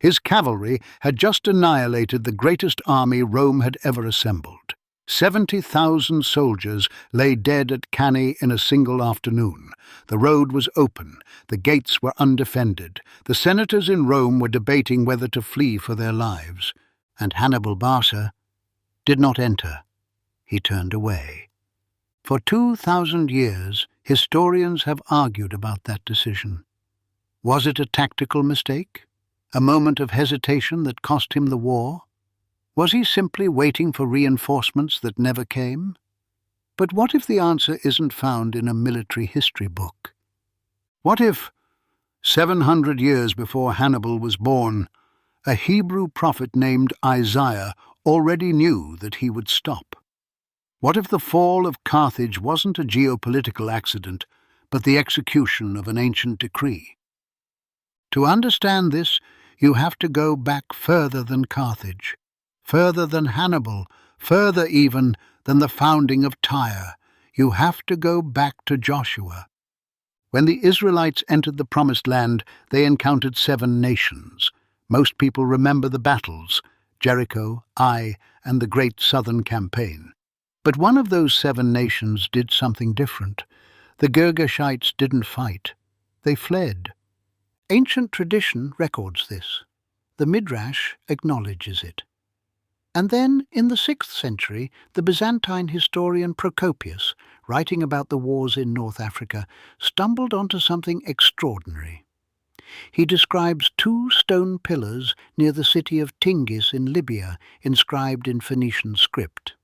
His cavalry had just annihilated the greatest army Rome had ever assembled. 70,000 soldiers lay dead at Cannae in a single afternoon. The road was open, the gates were undefended. The senators in Rome were debating whether to flee for their lives. And Hannibal Barca did not enter. He turned away. For 2,000 years, historians have argued about that decision. Was it a tactical mistake? A moment of hesitation that cost him the war? Was he simply waiting for reinforcements that never came? But what if the answer isn't found in a military history book? What if, 700 years before Hannibal was born, a Hebrew prophet named Isaiah already knew that he would stop? What if the fall of Carthage wasn't a geopolitical accident, but the execution of an ancient decree? To understand this, you have to go back further than Carthage, further than Hannibal, further even than the founding of Tyre. You have to go back to Joshua. When the Israelites entered the Promised Land, they encountered 7 nations. Most people remember the battles, Jericho, Ai, and the Great Southern Campaign. But one of those 7 nations did something different. The Girgashites didn't fight. They fled. Ancient tradition records this. The Midrash acknowledges it. And then, in the 6th century, the Byzantine historian Procopius, writing about the wars in North Africa, stumbled onto something extraordinary. He describes 2 stone pillars near the city of Tingis in Libya, inscribed in Phoenician script.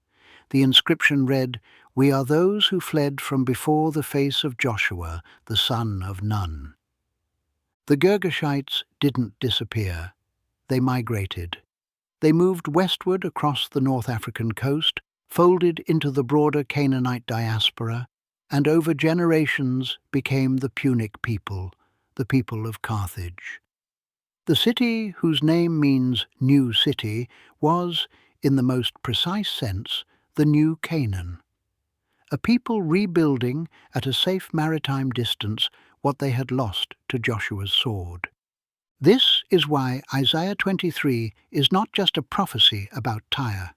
The inscription read, "We are those who fled from before the face of Joshua, the son of Nun." The Girgashites didn't disappear. They migrated. They moved westward across the North African coast, folded into the broader Canaanite diaspora, and over generations became the Punic people, the people of Carthage. The city, whose name means new city, was, in the most precise sense, the new Canaan. A people rebuilding, at a safe maritime distance, what they had lost to Joshua's sword. This is why Isaiah 23 is not just a prophecy about Tyre.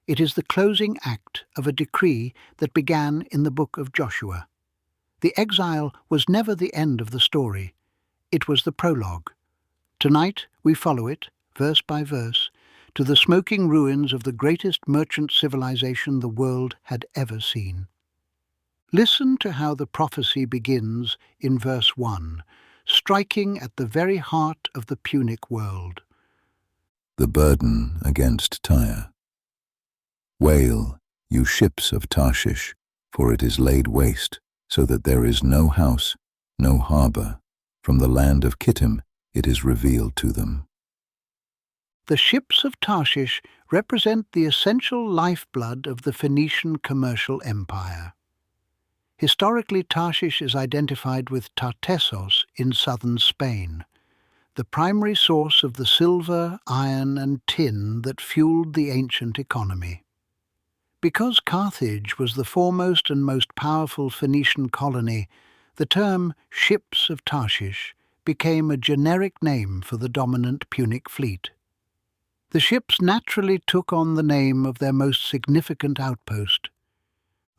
It is the closing act of a decree that began in the book of Joshua. The exile was never the end of the story. It was the prologue. Tonight we follow it, verse by verse, to the smoking ruins of the greatest merchant civilization the world had ever seen. Listen to how the prophecy begins in verse 1, striking at the very heart of the Punic world. The burden against Tyre. Wail, you ships of Tarshish, for it is laid waste, so that there is no house, no harbour. From the land of Kittim it is revealed to them. The ships of Tarshish represent the essential lifeblood of the Phoenician commercial empire. Historically, Tarshish is identified with Tartessos in southern Spain, the primary source of the silver, iron and tin that fueled the ancient economy. Because Carthage was the foremost and most powerful Phoenician colony, the term ships of Tarshish became a generic name for the dominant Punic fleet. The ships naturally took on the name of their most significant outpost.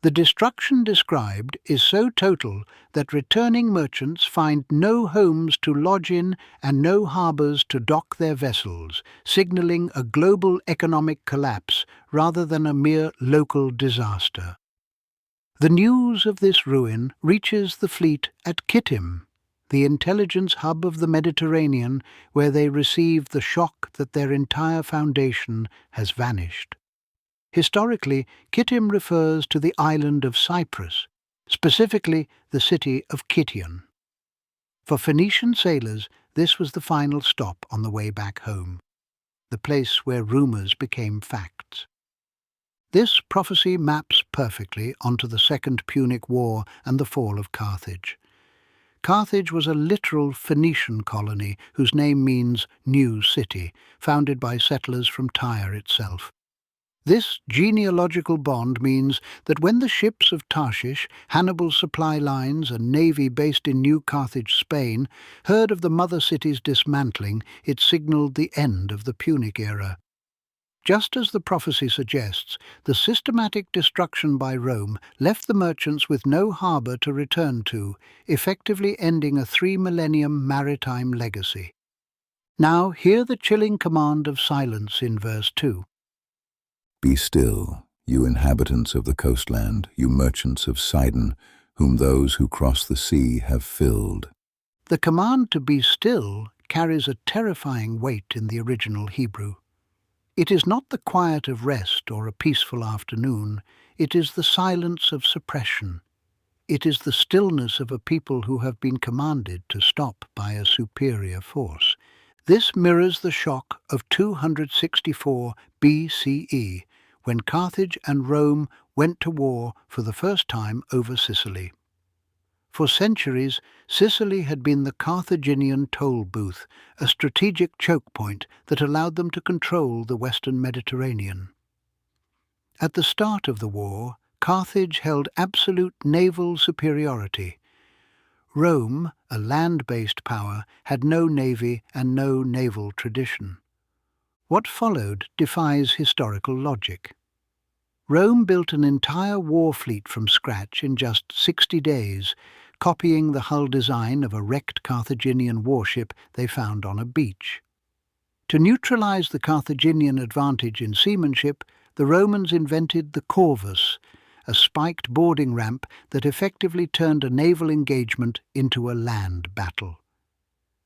The destruction described is so total that returning merchants find no homes to lodge in and no harbours to dock their vessels, signalling a global economic collapse rather than a mere local disaster. The news of this ruin reaches the fleet at Kittim, the intelligence hub of the Mediterranean, where they receive the shock that their entire foundation has vanished. Historically, Kittim refers to the island of Cyprus, specifically the city of Kition. For Phoenician sailors, this was the final stop on the way back home, the place where rumours became facts. This prophecy maps perfectly onto the Second Punic War and the fall of Carthage. Carthage was a literal Phoenician colony whose name means new city, founded by settlers from Tyre itself. This genealogical bond means that when the ships of Tarshish, Hannibal's supply lines and navy based in New Carthage, Spain, heard of the mother city's dismantling, it signalled the end of the Punic era. Just as the prophecy suggests, the systematic destruction by Rome left the merchants with no harbour to return to, effectively ending a 3-millennium maritime legacy. Now hear the chilling command of silence in verse 2. Be still, you inhabitants of the coastland, you merchants of Sidon, whom those who cross the sea have filled. The command to be still carries a terrifying weight in the original Hebrew. It is not the quiet of rest or a peaceful afternoon, it is the silence of suppression. It is the stillness of a people who have been commanded to stop by a superior force. This mirrors the shock of 264 BCE, when Carthage and Rome went to war for the first time over Sicily. For centuries, Sicily had been the Carthaginian toll booth, a strategic choke point that allowed them to control the western Mediterranean. At the start of the war, Carthage held absolute naval superiority. Rome, a land-based power, had no navy and no naval tradition. What followed defies historical logic. Rome built an entire war fleet from scratch in just 60 days, copying the hull design of a wrecked Carthaginian warship they found on a beach. To neutralize the Carthaginian advantage in seamanship, the Romans invented the corvus, a spiked boarding ramp that effectively turned a naval engagement into a land battle.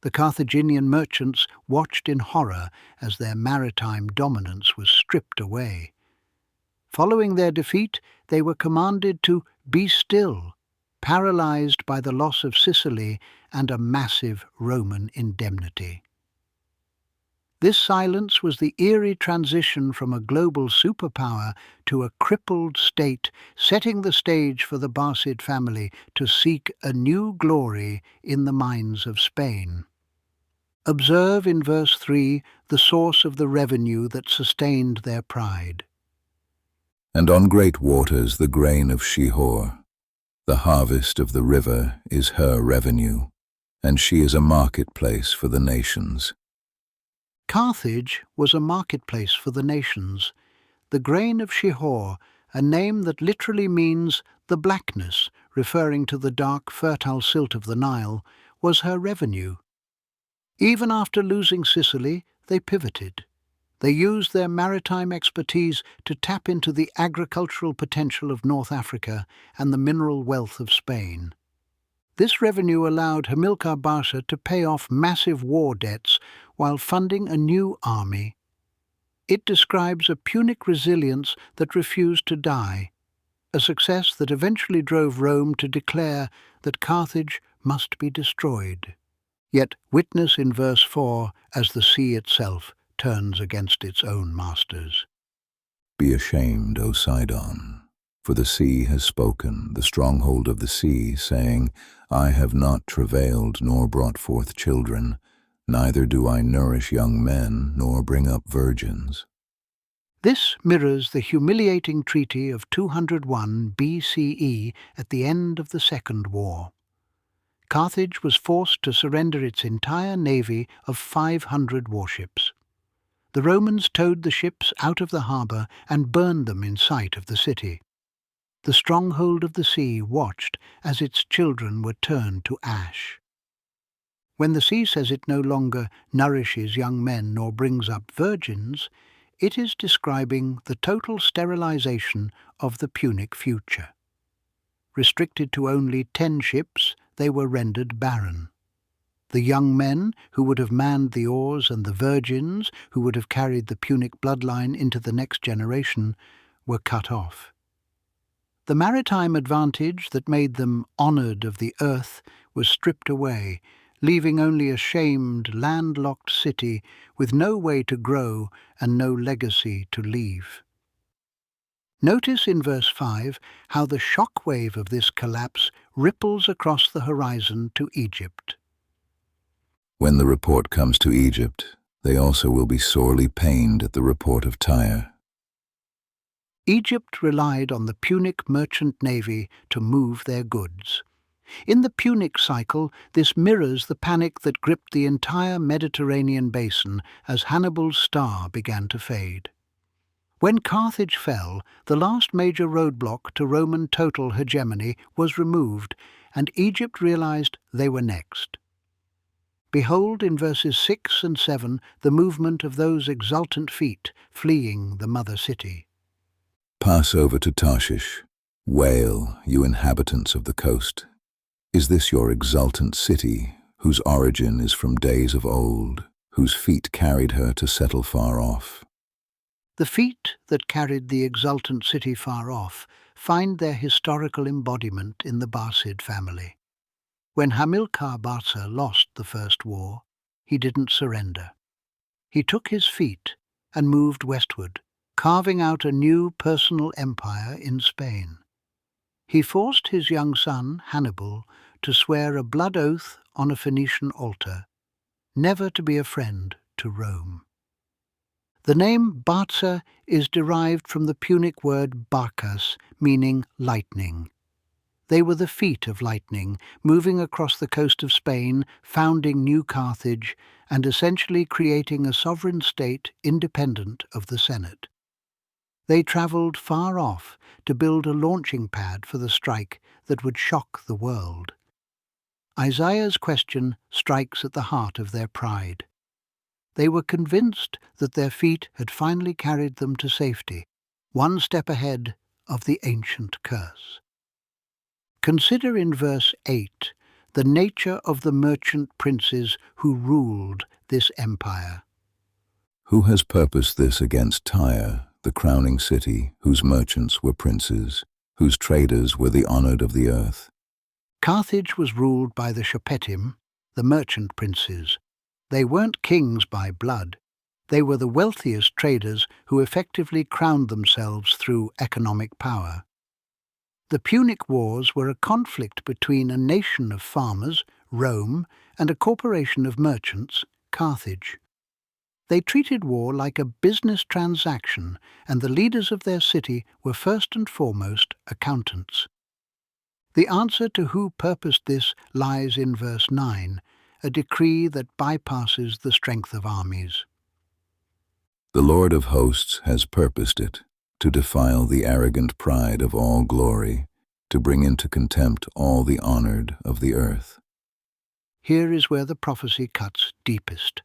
The Carthaginian merchants watched in horror as their maritime dominance was stripped away. Following their defeat, they were commanded to be still, paralyzed by the loss of Sicily and a massive Roman indemnity. This silence was the eerie transition from a global superpower to a crippled state, setting the stage for the Barcid family to seek a new glory in the mines of Spain. Observe in verse 3 the source of the revenue that sustained their pride. And on great waters the grain of Shihor, the harvest of the river, is her revenue, and she is a marketplace for the nations. Carthage was a marketplace for the nations. The grain of Shihor, a name that literally means the blackness, referring to the dark, fertile silt of the Nile, was her revenue. Even after losing Sicily, they pivoted. They used their maritime expertise to tap into the agricultural potential of North Africa and the mineral wealth of Spain. This revenue allowed Hamilcar Barca to pay off massive war debts while funding a new army. It describes a Punic resilience that refused to die, a success that eventually drove Rome to declare that Carthage must be destroyed. Yet witness in verse 4 as the sea itself turns against its own masters. Be ashamed, O Sidon, for the sea has spoken, the stronghold of the sea, saying, I have not travailed nor brought forth children, neither do I nourish young men nor bring up virgins. This mirrors the humiliating treaty of 201 BCE at the end of the Second War. Carthage was forced to surrender its entire navy of 500 warships. The Romans towed the ships out of the harbour and burned them in sight of the city. The stronghold of the sea watched as its children were turned to ash. When the sea says it no longer nourishes young men nor brings up virgins, it is describing the total sterilization of the Punic future. Restricted to only 10 ships, they were rendered barren. The young men who would have manned the oars and the virgins who would have carried the Punic bloodline into the next generation were cut off. The maritime advantage that made them honoured of the earth was stripped away, leaving only a shamed, landlocked city with no way to grow and no legacy to leave. Notice in verse 5 how the shock wave of this collapse ripples across the horizon to Egypt. When the report comes to Egypt, they also will be sorely pained at the report of Tyre. Egypt relied on the Punic merchant navy to move their goods. In the Punic cycle, this mirrors the panic that gripped the entire Mediterranean basin as Hannibal's star began to fade. When Carthage fell, the last major roadblock to Roman total hegemony was removed, and Egypt realized they were next. Behold in verses 6 and 7 the movement of those exultant feet fleeing the mother city. Pass over to Tarshish. Wail, you inhabitants of the coast. Is this your exultant city, whose origin is from days of old, whose feet carried her to settle far off? The feet that carried the exultant city far off find their historical embodiment in the Barcid family. When Hamilcar Barca lost the first war, he didn't surrender. He took his feet and moved westward, carving out a new personal empire in Spain. He forced his young son, Hannibal, to swear a blood oath on a Phoenician altar, never to be a friend to Rome. The name Barca is derived from the Punic word barkas, meaning lightning. They were the feet of lightning, moving across the coast of Spain, founding New Carthage, and essentially creating a sovereign state independent of the Senate. They travelled far off to build a launching pad for the strike that would shock the world. Isaiah's question strikes at the heart of their pride. They were convinced that their feet had finally carried them to safety, one step ahead of the ancient curse. Consider in verse 8 the nature of the merchant princes who ruled this empire. Who has purposed this against Tyre, the crowning city, whose merchants were princes, whose traders were the honored of the earth? Carthage was ruled by the Shopetim, the merchant princes. They weren't kings by blood. They were the wealthiest traders who effectively crowned themselves through economic power. The Punic Wars were a conflict between a nation of farmers, Rome, and a corporation of merchants, Carthage. They treated war like a business transaction, and the leaders of their city were first and foremost accountants. The answer to who purposed this lies in verse 9, a decree that bypasses the strength of armies. The Lord of hosts has purposed it, to defile the arrogant pride of all glory, to bring into contempt all the honored of the earth. Here is where the prophecy cuts deepest.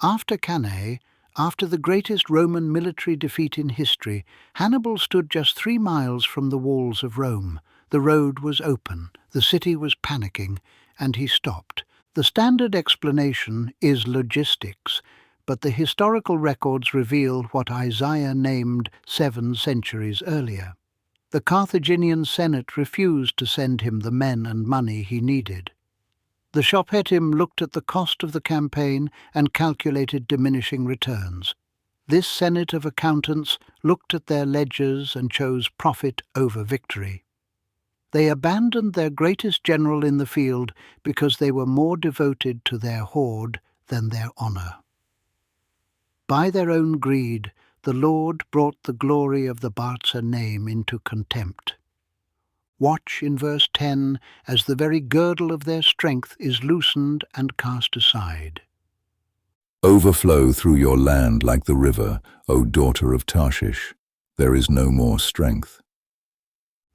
After Canaan, after the greatest Roman military defeat in history, Hannibal stood just 3 miles from the walls of Rome. The road was open, the city was panicking, and he stopped. The standard explanation is logistics, but the historical records reveal what Isaiah named 7 centuries earlier. The Carthaginian Senate refused to send him the men and money he needed. The Shopetim looked at the cost of the campaign and calculated diminishing returns. This Senate of accountants looked at their ledgers and chose profit over victory. They abandoned their greatest general in the field because they were more devoted to their hoard than their honor. By their own greed, the Lord brought the glory of the Barca name into contempt. Watch in verse 10 as the very girdle of their strength is loosened and cast aside. Overflow through your land like the river, O daughter of Tarshish. There is no more strength.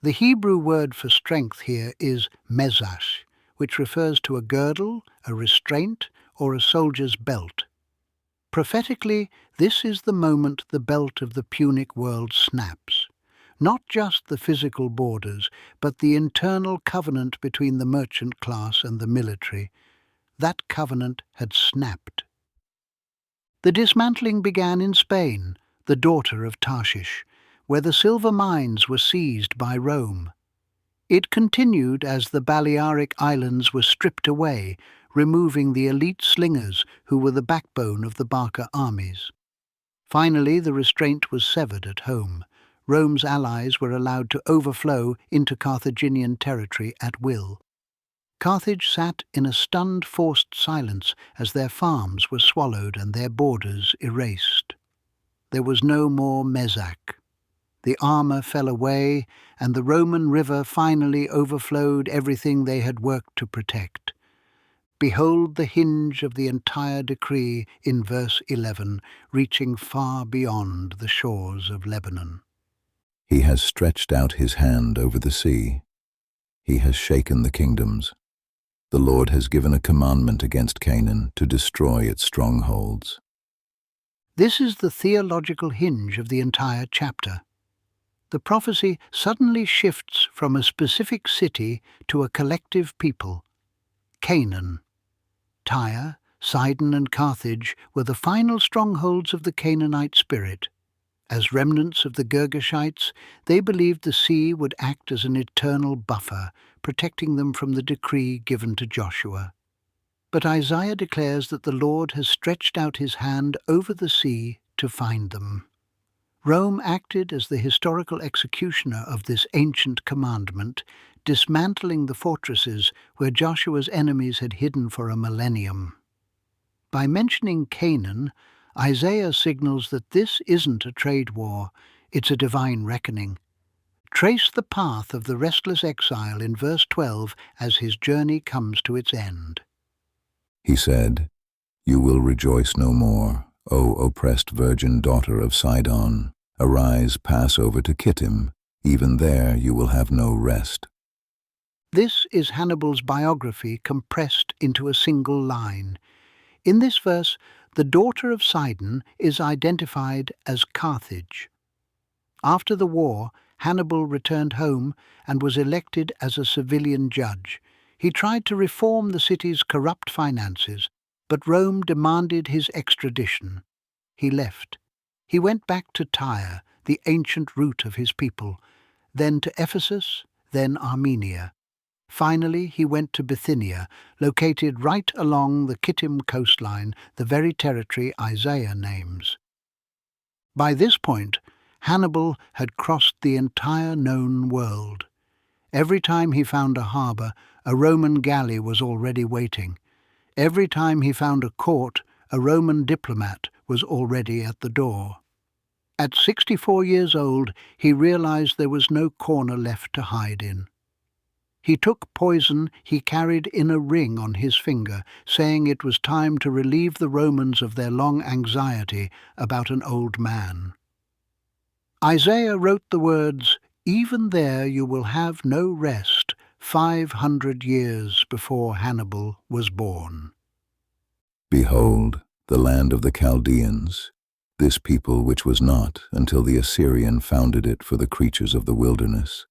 The Hebrew word for strength here is Mezach, which refers to a girdle, a restraint, or a soldier's belt. Prophetically, this is the moment the belt of the Punic world snaps. Not just the physical borders, but the internal covenant between the merchant class and the military. That covenant had snapped. The dismantling began in Spain, the daughter of Tarshish, where the silver mines were seized by Rome. It continued as the Balearic Islands were stripped away, removing the elite slingers who were the backbone of the Barca armies. Finally, the restraint was severed at home. Rome's allies were allowed to overflow into Carthaginian territory at will. Carthage sat in a stunned, forced silence as their farms were swallowed and their borders erased. There was no more Mezach. the armor fell away, and the Roman river finally overflowed everything they had worked to protect. Behold the hinge of the entire decree in verse 11, reaching far beyond the shores of Lebanon. He has stretched out his hand over the sea. He has shaken the kingdoms. The Lord has given a commandment against Canaan to destroy its strongholds. This is the theological hinge of the entire chapter. The prophecy suddenly shifts from a specific city to a collective people. Canaan. Tyre, Sidon and Carthage were the final strongholds of the Canaanite spirit. As remnants of the Girgashites, they believed the sea would act as an eternal buffer, protecting them from the decree given to Joshua. But Isaiah declares that the Lord has stretched out his hand over the sea to find them. Rome acted as the historical executioner of this ancient commandment, dismantling the fortresses where Joshua's enemies had hidden for a millennium. By mentioning Canaan, Isaiah signals that this isn't a trade war, it's a divine reckoning. Trace the path of the restless exile in verse 12 as his journey comes to its end. He said, "You will rejoice no more, O oppressed virgin daughter of Sidon. Arise, pass over to Kittim. Even there you will have no rest." This is Hannibal's biography compressed into a single line. In this verse, the daughter of Sidon is identified as Carthage. After the war, Hannibal returned home and was elected as a civilian judge. He tried to reform the city's corrupt finances, but Rome demanded his extradition. He left. He went back to Tyre, the ancient root of his people, then to Ephesus, then Armenia. Finally, he went to Bithynia, located right along the Kittim coastline, the very territory Isaiah names. By this point, Hannibal had crossed the entire known world. Every time he found a harbour, a Roman galley was already waiting. Every time he found a court, a Roman diplomat was already at the door. At 64 years old, he realized there was no corner left to hide in. He took poison he carried in a ring on his finger, saying it was time to relieve the Romans of their long anxiety about an old man. Isaiah wrote the words, "Even there you will have no rest," 500 years before Hannibal was born. Behold, the land of the Chaldeans, this people which was not until the Assyrian founded it for the creatures of the wilderness.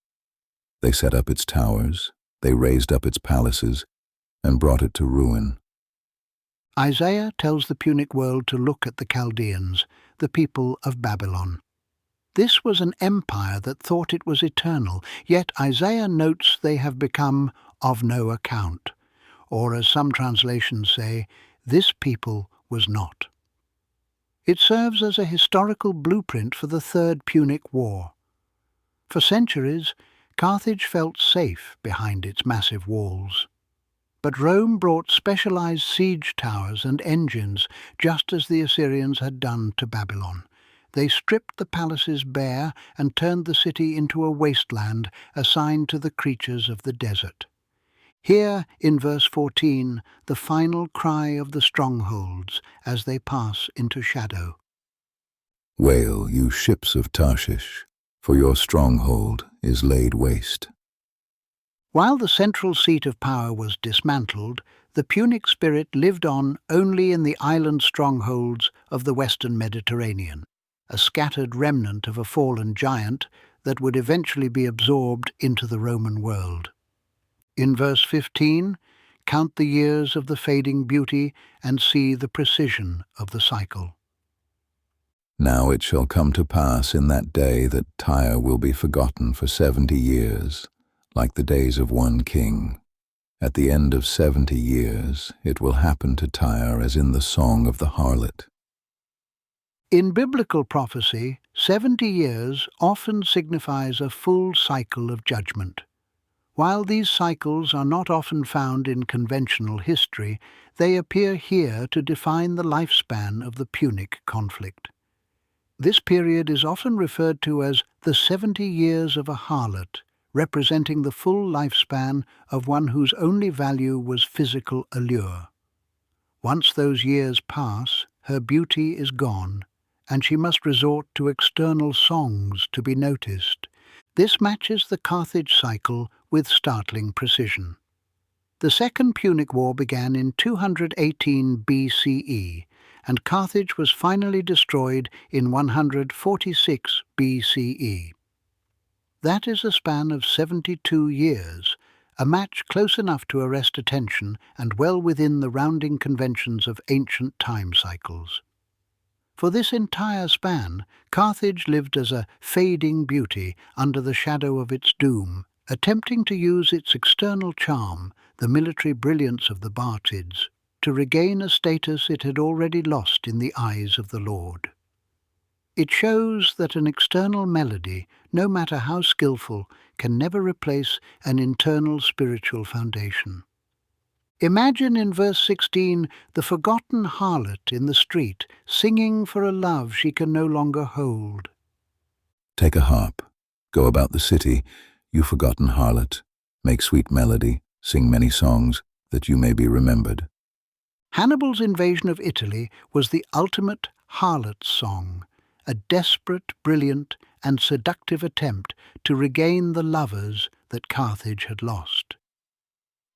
They set up its towers, they raised up its palaces, and brought it to ruin. Isaiah tells the Punic world to look at the Chaldeans, the people of Babylon. This was an empire that thought it was eternal, yet Isaiah notes they have become of no account, or as some translations say, this people was not. It serves as a historical blueprint for the Third Punic War. For centuries, Carthage felt safe behind its massive walls. But Rome brought specialized siege towers and engines, just as the Assyrians had done to Babylon. They stripped the palaces bare and turned the city into a wasteland assigned to the creatures of the desert. Here, in verse 14, the final cry of the strongholds as they pass into shadow. Wail, you ships of Tarshish, for your stronghold is laid waste. While the central seat of power was dismantled, the Punic spirit lived on only in the island strongholds of the western Mediterranean, a scattered remnant of a fallen giant that would eventually be absorbed into the Roman world. In verse 15, count the years of the fading beauty and see the precision of the cycle. Now it shall come to pass in that day that Tyre will be forgotten for 70 years, like the days of one king. At the end of 70 years, it will happen to Tyre as in the song of the harlot. In biblical prophecy, 70 years often signifies a full cycle of judgment. While these cycles are not often found in conventional history, they appear here to define the lifespan of the Punic conflict. This period is often referred to as the 70 years of a harlot, representing the full lifespan of one whose only value was physical allure. Once those years pass, her beauty is gone, and she must resort to external songs to be noticed. This matches the Carthage cycle with startling precision. The Second Punic War began in 218 BCE, and Carthage was finally destroyed in 146 BCE. That is a span of 72 years, a match close enough to arrest attention and well within the rounding conventions of ancient time cycles. For this entire span, Carthage lived as a fading beauty under the shadow of its doom, attempting to use its external charm, the military brilliance of the Barcids, to regain a status it had already lost in the eyes of the Lord. It shows that an external melody, no matter how skillful, can never replace an internal spiritual foundation. Imagine in verse 16 the forgotten harlot in the street, singing for a love she can no longer hold. Take a harp, go about the city, you forgotten harlot, make sweet melody, sing many songs, that you may be remembered. Hannibal's invasion of Italy was the ultimate harlot's song, a desperate, brilliant, and seductive attempt to regain the lovers that Carthage had lost.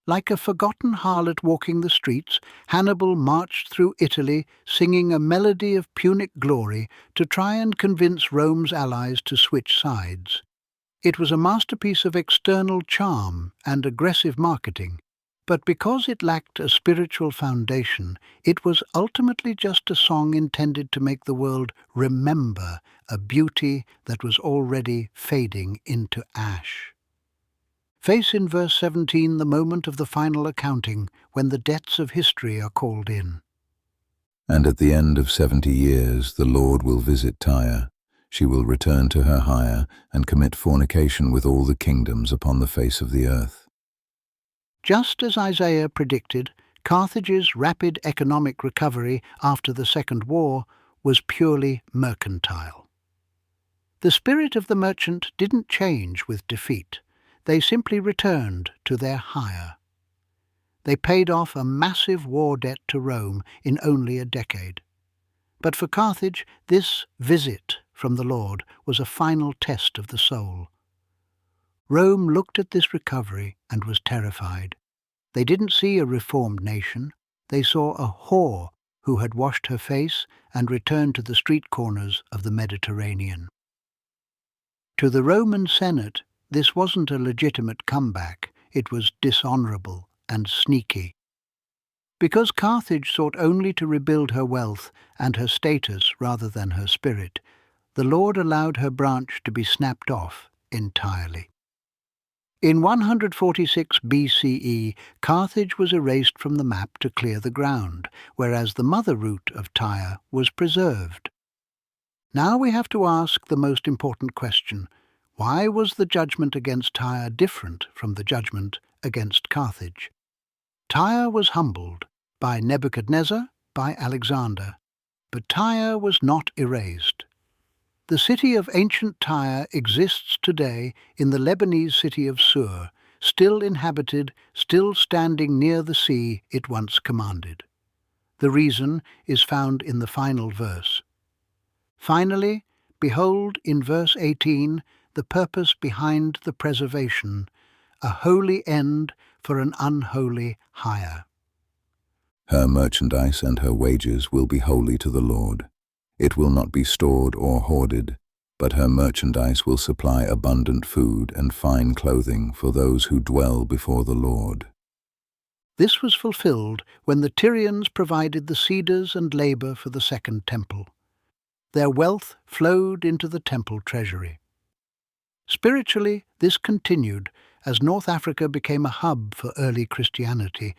Like a forgotten harlot walking the streets, Hannibal marched through Italy singing a melody of Punic glory to try and convince Rome's allies to switch sides. It was a masterpiece of external charm and aggressive marketing, but because it lacked a spiritual foundation, it was ultimately just a song intended to make the world remember a beauty that was already fading into ash. Face in verse 17 the moment of the final accounting, when the debts of history are called in. And at the end of 70 years the Lord will visit Tyre. She will return to her hire and commit fornication with all the kingdoms upon the face of the earth. Just as Isaiah predicted, Carthage's rapid economic recovery after the Second War was purely mercantile. The spirit of the merchant didn't change with defeat. They simply returned to their hire. They paid off a massive war debt to Rome in only a decade. But for Carthage, this visit from the Lord was a final test of the soul. Rome looked at this recovery and was terrified. They didn't see a reformed nation. They saw a whore who had washed her face and returned to the street corners of the Mediterranean. To the Roman Senate, this wasn't a legitimate comeback. It was dishonorable and sneaky. Because Carthage sought only to rebuild her wealth and her status rather than her spirit, the Lord allowed her branch to be snapped off entirely. In 146 BCE, Carthage was erased from the map to clear the ground, whereas the mother root of Tyre was preserved. Now we have to ask the most important question: why was the judgment against Tyre different from the judgment against Carthage? Tyre was humbled by Nebuchadnezzar, by Alexander, but Tyre was not erased. The city of ancient Tyre exists today in the Lebanese city of Sur, still inhabited, still standing near the sea it once commanded. The reason is found in the final verse. Finally, behold in verse 18 the purpose behind the preservation, a holy end for an unholy hire. Her merchandise and her wages will be holy to the Lord. It will not be stored or hoarded, but her merchandise will supply abundant food and fine clothing for those who dwell before the Lord. This was fulfilled when the Tyrians provided the cedars and labor for the Second Temple. Their wealth flowed into the temple treasury. Spiritually, this continued as North Africa became a hub for early Christianity.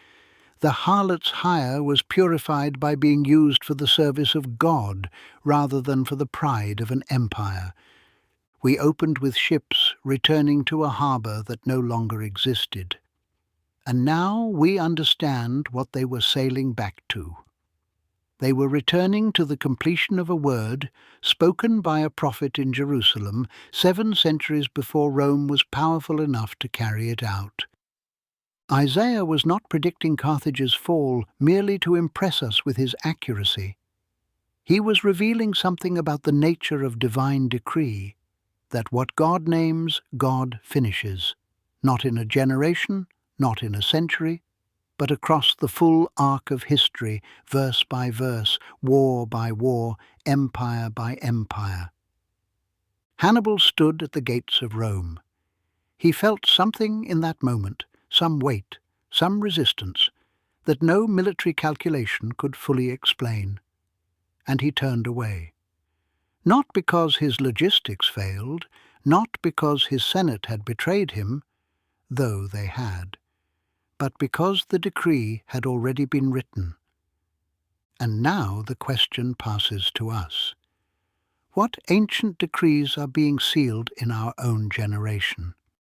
The harlot's hire was purified by being used for the service of God rather than for the pride of an empire. We opened with ships returning to a harbour that no longer existed. And now we understand what they were sailing back to. They were returning to the completion of a word spoken by a prophet in Jerusalem 7 centuries before Rome was powerful enough to carry it out. Isaiah was not predicting Carthage's fall merely to impress us with his accuracy. He was revealing something about the nature of divine decree, that what God names, God finishes, not in a generation, not in a century, but across the full arc of history, verse by verse, war by war, empire by empire. Hannibal stood at the gates of Rome. He felt something in that moment, some weight, some resistance, that no military calculation could fully explain. And he turned away. Not because his logistics failed, not because his Senate had betrayed him, though they had, but because the decree had already been written. And now the question passes to us. What ancient decrees are being sealed in our own generation?